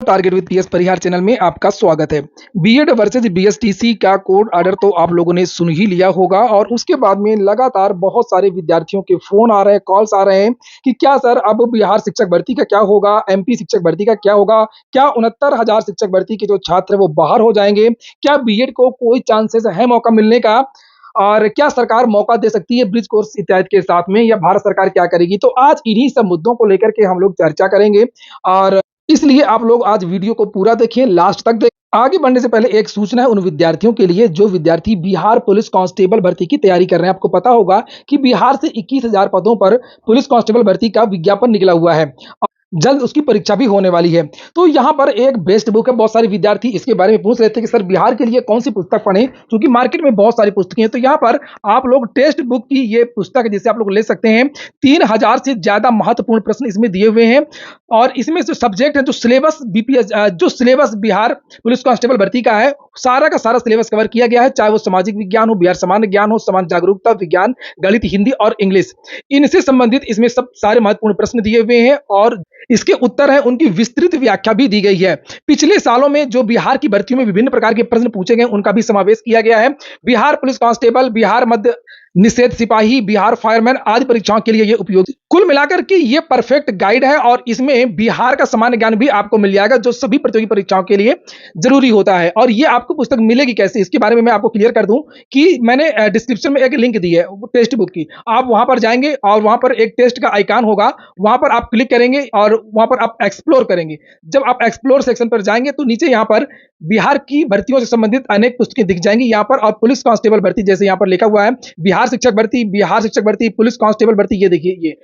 Target with PS Parihar channel में आपका स्वागत है। बीएड वर्सेज बीएसटीसी का कोर्ट ऑर्डर तो आप लोगों ने सुन ही लिया होगा और उसके बाद में लगातार बहुत सारे विद्यार्थियों के फोन आ रहे हैं, कॉल्स आ रहे हैं कि क्या सर अब बिहार शिक्षक भर्ती का क्या होगा, एमपी शिक्षक भर्ती का क्या होगा, क्या 69,000 शिक्षक भर्ती के जो छात्र है वो बाहर हो जाएंगे, क्या बीएड को कोई चांसेस है मौका मिलने का, और क्या सरकार मौका दे सकती है ब्रिज कोर्स इत्यादि के साथ में, या भारत सरकार क्या करेगी। तो आज इन्हीं सब मुद्दों को लेकर के हम लोग चर्चा करेंगे और इसलिए आप लोग आज वीडियो को पूरा देखिए, लास्ट तक देखिए। आगे बढ़ने से पहले एक सूचना है उन विद्यार्थियों के लिए जो विद्यार्थी बिहार पुलिस कांस्टेबल भर्ती की तैयारी कर रहे हैं। आपको पता होगा कि बिहार से 21,000 पदों पर पुलिस कांस्टेबल भर्ती का विज्ञापन निकला हुआ है, जल्द उसकी परीक्षा भी होने वाली है। तो यहाँ पर एक बेस्ट बुक है, बहुत सारे विद्यार्थी इसके बारे में पूछ रहे थे कि सर बिहार के लिए कौन सी पुस्तक पढ़ें, क्योंकि मार्केट में बहुत सारी पुस्तकें हैं। तो यहाँ पर आप लोग टेक्स्ट बुक की ये पुस्तक है जिसे आप लोग ले सकते हैं। 3,000 से ज्यादा महत्वपूर्ण प्रश्न इसमें दिए हुए हैं और इसमें जो सब्जेक्ट है, जो सिलेबस बीपीएस, जो सिलेबस बिहार पुलिस कांस्टेबल भर्ती का है, सारा का सारा सिलेबस कवर किया गया है, चाहे वो सामाजिक विज्ञान हो, बिहार सामान्य ज्ञान हो, समाज जागरूकता विज्ञान, गणित, हिंदी और इंग्लिश, इनसे संबंधित इसमें सब सारे महत्वपूर्ण प्रश्न दिए हुए हैं और इसके उत्तर है उनकी विस्तृत व्याख्या भी दी गई है। पिछले सालों में जो बिहार की भर्तियों में विभिन्न प्रकार के प्रश्न पूछे गए उनका भी समावेश किया गया है। बिहार पुलिस कांस्टेबल, बिहार मध्य निषेध सिपाही, बिहार फायरमैन आदि परीक्षाओं के लिए ये उपयोगी। कुल मिलाकर के ये परफेक्ट गाइड है और इसमें बिहार का सामान्य ज्ञान भी आपको मिल जाएगा जो सभी प्रतियोगी परीक्षाओं के लिए जरूरी होता है। और ये आपको पुस्तक मिलेगी कैसे, इसके बारे में मैं आपको क्लियर कर दूं कि मैंने डिस्क्रिप्शन में एक लिंक दी है टेक्स्ट बुक की। आप वहां पर जाएंगे और वहां पर एक टेस्ट का आइकन होगा, वहां पर आप क्लिक करेंगे और वहां पर आप एक्सप्लोर करेंगे। जब आप एक्सप्लोर सेक्शन पर जाएंगे तो नीचे यहाँ पर बिहार की भर्तियों से संबंधित अनेक पुस्तकें दिख जाएंगी यहाँ पर, और पुलिस कांस्टेबल भर्ती जैसे यहाँ पर लिखा हुआ है बिहार शिक्षक भर्ती, बिहार शिक्षक भर्ती, पुलिस कांस्टेबल भर्ती, ये देखिए, ये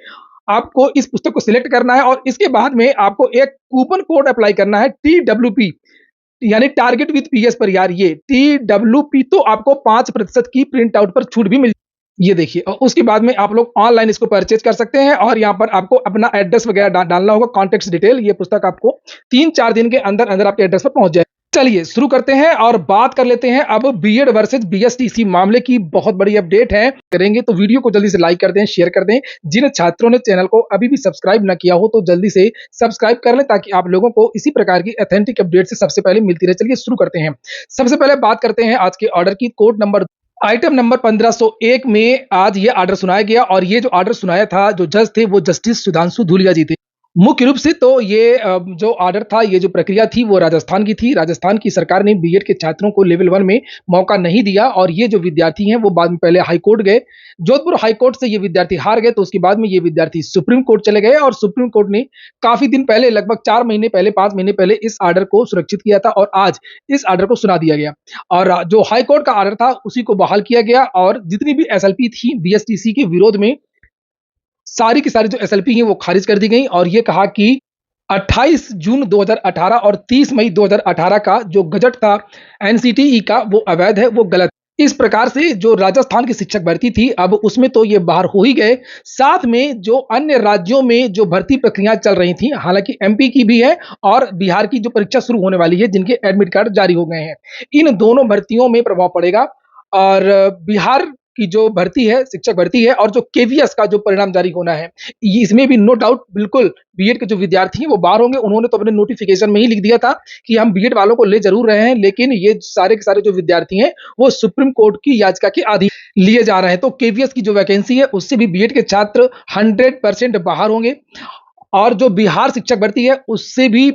आपको इस पुस्तक को सिलेक्ट करना है और इसके बाद में आपको एक कूपन कोड अप्लाई करना है TWP, यानी टारगेट विद पीएस परिहार। ये TWP तो आपको 5% की प्रिंट आउट पर छूट भी मिल, ये देखिए। और उसके बाद में आप लोग ऑनलाइन इसको परचेज कर सकते हैं और यहाँ पर आपको अपना एड्रेस वगैरह डालना होगा, कॉन्टेक्ट डिटेल। ये पुस्तक आपको 3-4 दिन के अंदर अंदर आपके एड्रेस पर पहुंच जाए। चलिए शुरू करते हैं और बात कर लेते हैं अब बीएड वर्सेज बीएसटीसी मामले की। बहुत बड़ी अपडेट है करेंगे, तो वीडियो को जल्दी से लाइक कर दें, शेयर कर दें। जिन छात्रों ने चैनल को अभी भी सब्सक्राइब ना किया हो तो जल्दी से सब्सक्राइब कर लें ताकि आप लोगों को इसी प्रकार की ऑथेंटिक अपडेट से सबसे पहले मिलती रहे। चलिए शुरू करते हैं। सबसे पहले बात करते हैं आज के ऑर्डर की। कोड नंबर आइटम नंबर 1501 में आज ये ऑर्डर सुनाया गया और ये जो ऑर्डर सुनाया था, जो जज थे वो जस्टिस सुधांशु धूलिया जी थे। मुख्य रूप से तो ये जो ऑर्डर था, ये जो प्रक्रिया थी वो राजस्थान की थी। राजस्थान की सरकार ने बीएड के छात्रों को लेवल 1 में मौका नहीं दिया और ये जो विद्यार्थी हैं वो बाद में पहले हाई कोर्ट गए। जोधपुर हाई कोर्ट से ये विद्यार्थी हार गए, तो उसके बाद में ये विद्यार्थी सुप्रीम कोर्ट चले गए और सुप्रीम कोर्ट ने काफी दिन पहले, लगभग 4 महीने पहले, 5 महीने पहले इस ऑर्डर को सुरक्षित किया था और आज इस ऑर्डर को सुना दिया गया। और जो हाई कोर्ट का ऑर्डर था उसी को बहाल किया गया और जितनी भी एसएलपी थी बीएसटीसी के विरोध में, सारी की सारी जो एसएलपी हैं वो खारिज कर दी गई और ये कहा कि 28 जून 2018 और 30 मई 2018 का जो गजट था एनसीटीई का वो अवैध है, वो गलत। इस प्रकार से जो राजस्थान की शिक्षक भर्ती थी अब उसमें तो ये बाहर हो ही गए, साथ में जो अन्य राज्यों में जो भर्ती प्रक्रिया चल रही थी, हालांकि एमपी की भी है और बिहार की जो परीक्षा शुरू होने वाली है, जिनके एडमिट कार्ड जारी हो गए हैं, इन दोनों भर्तियों में प्रभाव पड़ेगा। और बिहार की जो भर्ती है, शिक्षक भर्ती है, और जो केवीएस का जो परिणाम जारी होना है, इसमें भी नो डाउट बिल्कुल बीएड के जो विद्यार्थी हैं वो बाहर होंगे। उन्होंने तो अपने नोटिफिकेशन में ही लिख दिया था कि हम बीएड वालों को ले जरूर रहे हैं, लेकिन ये सारे के सारे जो विद्यार्थी हैं वो सुप्रीम कोर्ट की याचिका के अधीन लिए जा रहे हैं। तो केवीएस की जो वैकेंसी है उससे भी बीएड के छात्र 100% बाहर होंगे और जो बिहार शिक्षक भर्ती है उससे भी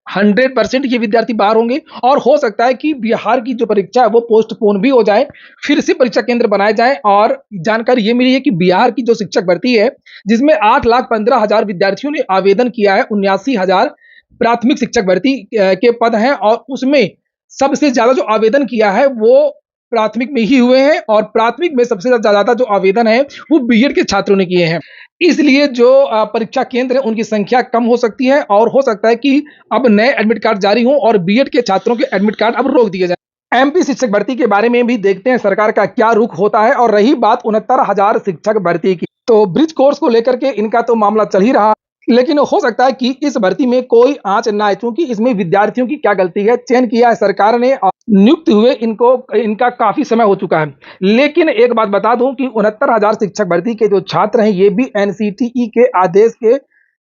100% ये विद्यार्थी बाहर होंगे। और हो सकता है कि बिहार की जो परीक्षा है वो पोस्टपोन भी हो जाए, फिर से परीक्षा केंद्र बनाए जाएं। और जानकारी ये मिली है कि बिहार की जो शिक्षक भर्ती है, जिसमें 8,15,000 विद्यार्थियों ने आवेदन किया है, 79,000 प्राथमिक शिक्षक भर्ती के पद हैं और उसमें सबसे ज्यादा जो आवेदन किया है वो प्राथमिक में ही हुए हैं और प्राथमिक में सबसे ज्यादा जो आवेदन है वो बीएड के छात्रों ने किए हैं। इसलिए जो परीक्षा केंद्र है उनकी संख्या कम हो सकती है और हो सकता है कि अब नए एडमिट कार्ड जारी हों और बीएड के छात्रों के एडमिट कार्ड अब रोक दिए जाए। एमपी शिक्षक भर्ती के बारे में भी देखते हैं सरकार का क्या रुख होता है। और रही बात 69,000 शिक्षक भर्ती की, तो ब्रिज कोर्स को लेकर के इनका तो मामला चल ही रहा, लेकिन हो सकता है कि इस भर्ती में कोई आंच ना आए, क्योंकि इसमें विद्यार्थियों की क्या गलती है, चयन किया है सरकार ने और नियुक्त हुए इनका काफी समय हो चुका है। लेकिन एक बात बता दूं कि 69,000 शिक्षक भर्ती के जो छात्र हैं ये भी एनसीटीई के आदेश के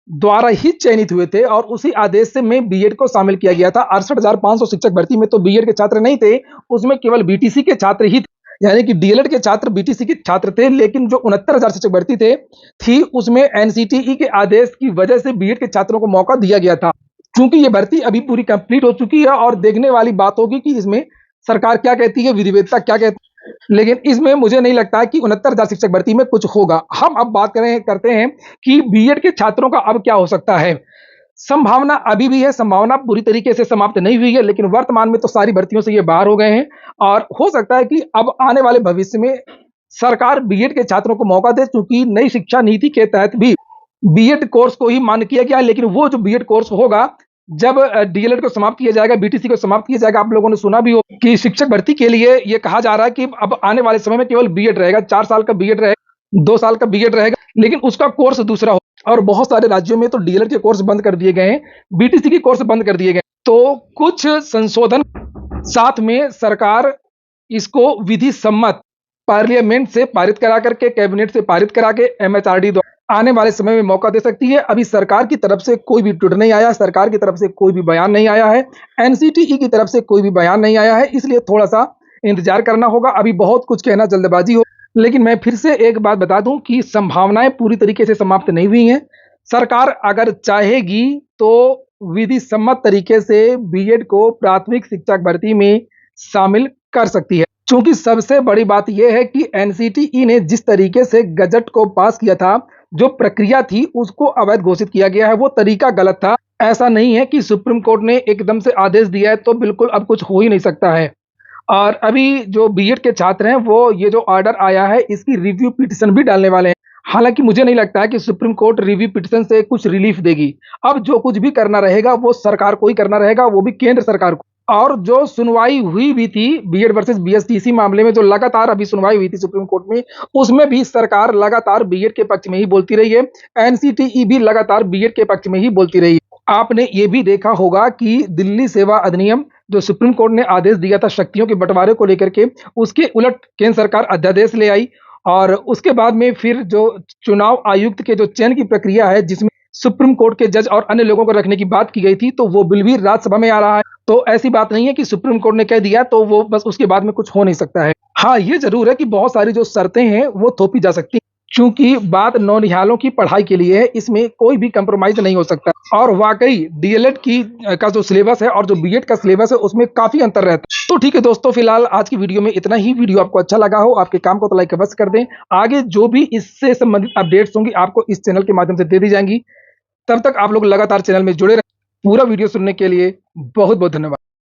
द्वारा ही चयनित हुए थे और उसी आदेश से में बीएड को शामिल किया गया था। 68,500 शिक्षक भर्ती में तो बीएड के छात्र नहीं थे, उसमें केवल बीटीसी के छात्र ही थे, यानी कि डीएलएड के छात्र बीटीसी के छात्र थे। लेकिन जो 69,000 शिक्षक भर्ती थी उसमें एनसीटीई के आदेश की वजह से बीएड के छात्रों को मौका दिया गया था। चूंकि ये भर्ती अभी पूरी कंप्लीट हो चुकी है और देखने वाली बात होगी कि इसमें सरकार क्या कहती है, विधिवेत्ता क्या कहती है, लेकिन इसमें मुझे नहीं लगता है कि 69,000 शिक्षक भर्ती में कुछ होगा। हम अब बात करते हैं कि बीएड के छात्रों का अब क्या हो सकता है। संभावना अभी भी है, संभावना पूरी तरीके से समाप्त नहीं हुई है, लेकिन वर्तमान में तो सारी भर्तियों से ये बाहर हो गए हैं और हो सकता है कि अब आने वाले भविष्य में सरकार बीएड के छात्रों को मौका दे, क्योंकि नई शिक्षा नीति के तहत भी बीएड कोर्स को ही मान्य किया गया है। लेकिन वो जो बीएड कोर्स होगा, जब डीएलएड को समाप्त किया जाएगा, बीटीसी को समाप्त किया जाएगा, आप लोगों ने सुना भी हो कि शिक्षक भर्ती के लिए ये कहा जा रहा है कि अब आने वाले समय में केवल बीएड रहेगा, 4 साल का बीएड रहेगा, 2 साल का बीएड रहेगा, लेकिन उसका कोर्स दूसरा हो। और बहुत सारे राज्यों में तो डीएलएड के कोर्स बंद कर दिए गए हैं, बीटीसी के कोर्स बंद कर दिए गए। तो कुछ संशोधन साथ में सरकार इसको विधि सम्मत पार्लियामेंट से पारित करा करके, कैबिनेट से पारित करा के एमएचआरडी द्वारा आने वाले समय में मौका दे सकती है। अभी सरकार की तरफ से कोई भी ट्वीट नहीं आया, सरकार की तरफ से कोई भी बयान नहीं आया है, एनसीटीई की तरफ से कोई भी बयान नहीं आया है, इसलिए थोड़ा सा इंतजार करना होगा। अभी बहुत कुछ कहना जल्दबाजी हो, लेकिन मैं फिर से एक बात बता दूं कि संभावनाएं पूरी तरीके से समाप्त नहीं हुई हैं। सरकार अगर चाहेगी तो विधि सम्मत तरीके से बीएड को प्राथमिक शिक्षक भर्ती में शामिल कर सकती है। क्योंकि सबसे बड़ी बात यह है कि एनसीटीई ने जिस तरीके से गजट को पास किया था, जो प्रक्रिया थी उसको अवैध घोषित किया गया है, वो तरीका गलत था। ऐसा नहीं है कि सुप्रीम कोर्ट ने एकदम से आदेश दिया है तो बिल्कुल अब कुछ हो ही नहीं सकता है। और अभी जो बीएड के छात्र हैं वो ये जो ऑर्डर आया है इसकी रिव्यू पिटीशन भी डालने वाले हैं। हालांकि मुझे नहीं लगता है कि सुप्रीम कोर्ट रिव्यू पिटीशन से कुछ रिलीफ देगी। अब जो कुछ भी करना रहेगा वो सरकार को ही करना रहेगा, वो भी केंद्र सरकार को। और जो सुनवाई हुई भी थी बीएड वर्सेस बीएसटीसी मामले में, जो लगातार अभी सुनवाई हुई थी सुप्रीम कोर्ट में, उसमें भी सरकार लगातार बीएड के पक्ष में ही बोलती रही है, एनसीटीई भी लगातार बीएड के पक्ष में ही बोलती रही है। आपने ये भी देखा होगा कि दिल्ली सेवा अधिनियम जो सुप्रीम कोर्ट ने आदेश दिया था शक्तियों के बंटवारे को लेकर के, उसके उलट केंद्र सरकार अध्यादेश ले आई। और उसके बाद में फिर जो चुनाव आयुक्त के जो चयन की प्रक्रिया है, जिसमें सुप्रीम कोर्ट के जज और अन्य लोगों को रखने की बात की गई थी, तो वो बिल भी राज्यसभा में आ रहा है। तो ऐसी बात नहीं है कि सुप्रीम कोर्ट ने कह दिया तो वो बस उसके बाद में कुछ हो नहीं सकता है। हाँ, ये जरूर है कि बहुत सारी जो शर्तें हैं वो थोपी जा सकती हैं, क्योंकि बात नौनिहालों की पढ़ाई के लिए है, इसमें कोई भी कंप्रोमाइज नहीं हो सकता। और वाकई डीएलएड की का जो सिलेबस है और जो बीएड का सिलेबस है उसमें काफी अंतर रहता है। तो ठीक है दोस्तों, फिलहाल आज की वीडियो में इतना ही। वीडियो आपको अच्छा लगा हो, आपके काम को तो लाइक अवश्य कर दें। आगे जो भी इससे संबंधित अपडेट्स होंगी आपको इस चैनल के माध्यम से दे दी जाएंगी। तब तक आप लोग लगातार चैनल में जुड़े रहें। पूरा वीडियो सुनने के लिए बहुत बहुत धन्यवाद।